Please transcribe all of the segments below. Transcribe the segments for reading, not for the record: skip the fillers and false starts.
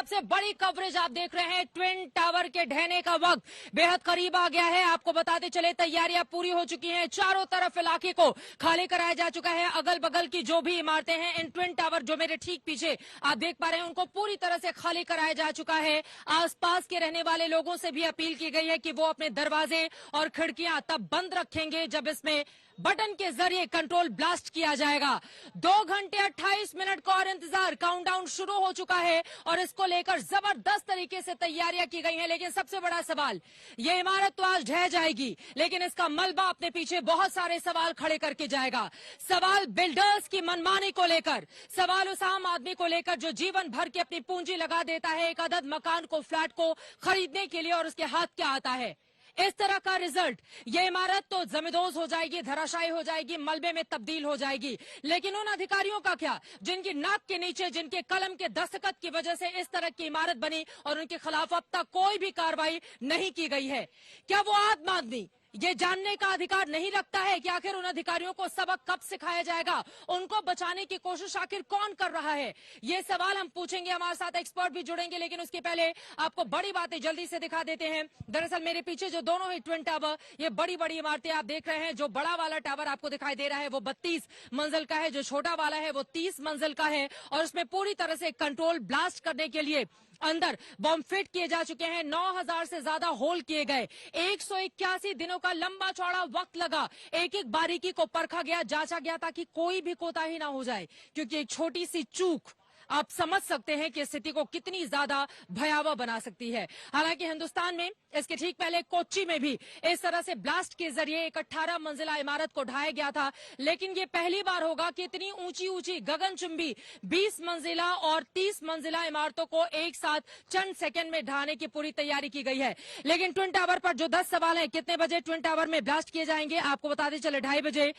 सबसे बड़ी कवरेज आप देख रहे हैं। ट्विन टावर के ढहने का वक्त बेहद करीब आ गया है। आपको बताते चले तैयारियां पूरी हो चुकी हैं। चारों तरफ इलाके को खाली कराया जा चुका है। अगल बगल की जो भी इमारतें हैं, इन ट्विन टावर जो मेरे ठीक पीछे आप देख पा रहे हैं, उनको पूरी तरह से खाली कराया जा चुका है। आसपास के रहने वाले लोगों से भी अपील की गई है कि वो अपने दरवाजे और खिड़कियां तब बंद रखेंगे जब इसमें बटन के जरिए कंट्रोल ब्लास्ट किया जाएगा। 2 घंटे 28 मिनट का और इंतजार, काउंटडाउन शुरू हो चुका है और इसको लेकर जबरदस्त तरीके से तैयारियां की गई हैं। लेकिन सबसे बड़ा सवाल, ये इमारत तो आज ढह जाएगी, लेकिन इसका मलबा अपने पीछे बहुत सारे सवाल खड़े करके जाएगा। सवाल बिल्डर्स की मनमानी को लेकर, सवाल उस आम आदमी को लेकर जो जीवन भर की अपनी पूंजी लगा देता है एक अदद मकान को, फ्लैट को खरीदने के लिए, और उसके हाथ क्या आता है। इस तरह का रिजल्ट, ये इमारत तो जमींदोज हो जाएगी, धराशायी हो जाएगी, मलबे में तब्दील हो जाएगी। लेकिन उन अधिकारियों का क्या, जिनकी नाक के नीचे, जिनके कलम के दस्तखत की वजह से इस तरह की इमारत बनी और उनके खिलाफ अब तक कोई भी कार्रवाई नहीं की गई है? क्या वो आम आदमी ये जानने का अधिकार नहीं रखता है कि आखिर उन अधिकारियों को सबक कब सिखाया जाएगा? उनको बचाने की कोशिश आखिर कौन कर रहा है? ये सवाल हम पूछेंगे। हमारे साथ एक्सपर्ट भी जुड़ेंगे, लेकिन उसके पहले आपको बड़ी बातें जल्दी से दिखा देते हैं। दरअसल मेरे पीछे जो दोनों ही ट्विन टावर, ये बड़ी बड़ी इमारतें आप देख रहे हैं। जो बड़ा वाला टावर आपको दिखाई दे रहा है वो 32 मंजिल का है, जो छोटा वाला है वो 30 मंजिल का है, और उसमें पूरी तरह से कंट्रोल ब्लास्ट करने के लिए अंदर बम फिट किए जा चुके हैं। 9000 से ज्यादा होल किए गए। 181 दिनों का लंबा चौड़ा वक्त लगा। एक एक बारीकी को परखा गया, जांचा गया, ताकि कोई भी कोताही ना हो जाए, क्योंकि एक छोटी सी चूक आप समझ सकते हैं कि स्थिति को कितनी ज्यादा भयावह बना सकती है। हालांकि हिंदुस्तान में इसके ठीक पहले कोच्चि में भी इस तरह से ब्लास्ट के जरिए एक 18 मंजिला इमारत को ढाया गया था, लेकिन ये पहली बार होगा कि इतनी ऊंची ऊंची गगनचुंबी 20 मंजिला और 30 मंजिला इमारतों को एक साथ चंद सेकंड में ढाने की पूरी तैयारी की गई है। लेकिन ट्विन टावर पर जो 10 सवाल है, कितने बजे ट्विन टावर में ब्लास्ट किए जाएंगे, आपको बताते चले 2:30 बजे।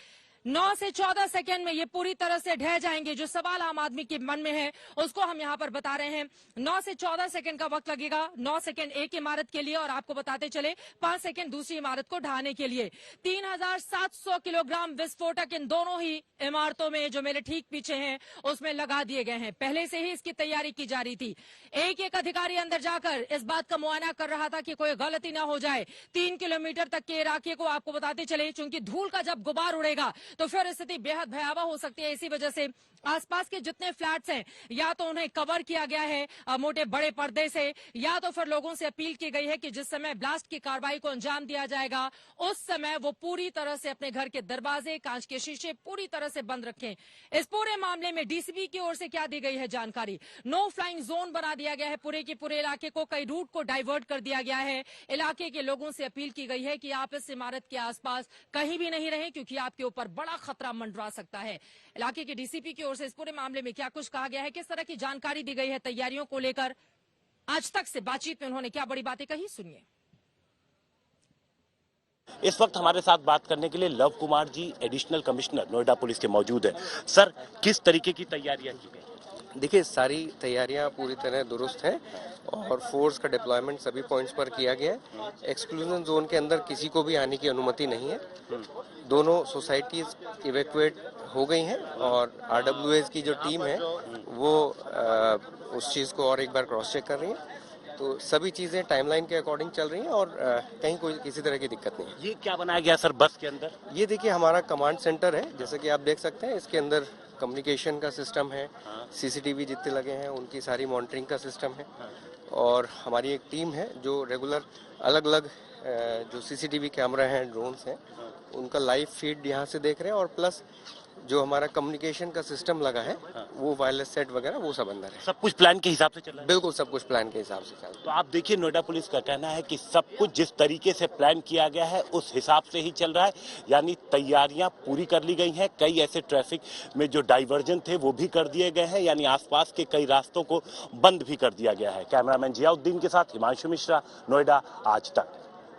9 से 14 सेकंड में ये पूरी तरह से ढह जाएंगे। जो सवाल आम आदमी के मन में है उसको हम यहाँ पर बता रहे हैं। 9 से 14 सेकंड का वक्त लगेगा। 9 सेकंड एक इमारत के लिए, और आपको बताते चले 5 सेकंड दूसरी इमारत को ढहाने के लिए। 3700 किलोग्राम विस्फोटक इन दोनों ही इमारतों में, जो मेरे ठीक पीछे हैं, उसमें लगा दिए गए हैं। पहले से ही इसकी तैयारी की जा रही थी। एक एक अधिकारी अंदर जाकर इस बात का मुआयना कर रहा था कि कोई गलती ना हो जाए। 3 किलोमीटर तक के इलाके को आपको बताते चले, चूंकि धूल का जब गुबार उड़ेगा तो फिर स्थिति बेहद भयावह हो सकती है। इसी वजह से आसपास के जितने फ्लैट्स हैं, या तो उन्हें कवर किया गया है मोटे बड़े पर्दे से, या तो फिर लोगों से अपील की गई है कि जिस समय ब्लास्ट की कार्रवाई को अंजाम दिया जाएगा उस समय वो पूरी तरह से अपने घर के दरवाजे, कांच के शीशे पूरी तरह से बंद रखें। इस पूरे मामले में डीसीपी की ओर से क्या दी गई है जानकारी? नो फ्लाइंग जोन बना दिया गया है पूरे के पूरे इलाके को। कई रूट को डाइवर्ट कर दिया गया है। इलाके के लोगों से अपील की गई है कि आप इस इमारत के आसपास कहीं भी नहीं रहें, क्योंकि आपके ऊपर बड़ा खतरा मंडरा सकता है। इलाके के डीसीपी की ओर से इस पूरे मामले में क्या कुछ कहा गया है, किस तरह की जानकारी दी गई है तैयारियों को लेकर, आज तक से बातचीत में उन्होंने क्या बड़ी बातें कही, सुनिए। इस वक्त हमारे साथ बात करने के लिए love Kumar ji, additional commissioner Noida police के मौजूद हैं। सर, किस तरीके की तैयारियां की गई? देखिए, सारी तैयारियां पूरी तरह दुरुस्त है और फोर्स का डिप्लॉयमेंट सभी पॉइंट्स पर किया गया है। एक्सक्लूजन जोन के अंदर किसी को भी आने की अनुमति नहीं है। दोनों सोसाइटीज इवैक्यूएट हो गई हैं और आरडब्ल्यूएस की जो टीम है वो उस चीज़ को और एक बार क्रॉस चेक कर रही है। तो सभी चीजें टाइमलाइन के अकॉर्डिंग चल रही हैं और कहीं कोई किसी तरह की दिक्कत नहीं है। ये क्या बनाया गया सर बस के अंदर? ये देखिए, हमारा कमांड सेंटर है, जैसे कि आप देख सकते हैं। इसके अंदर कम्युनिकेशन का सिस्टम है, सीसीटीवी जितने लगे हैं उनकी सारी मॉनिटरिंग का सिस्टम है, और हमारी एक टीम है जो रेगुलर अलग अलग जो सीसीटीवी कैमरा हैं, ड्रोन्स हैं, उनका लाइव फीड यहाँ से देख रहे हैं। और प्लस जो हमारा कम्युनिकेशन का सिस्टम लगा है वो वायरलेस सेट वगैरह वो सब अंदर है। सब कुछ प्लान के हिसाब से चल रहा है? बिल्कुल, सब कुछ प्लान के हिसाब से चल रहा है। तो आप देखिए, नोएडा पुलिस का कहना है कि सब कुछ जिस तरीके से प्लान किया गया है उस हिसाब से ही चल रहा है, यानी तैयारियां पूरी कर ली गई हैं। कई ऐसे ट्रैफिक में जो डाइवर्जन थे वो भी कर दिए गए हैं, यानी आसपास के कई रास्तों को बंद भी कर दिया गया है। कैमरामैन जियाउद्दीन के साथ हिमांशु मिश्रा, नोएडा आज तक।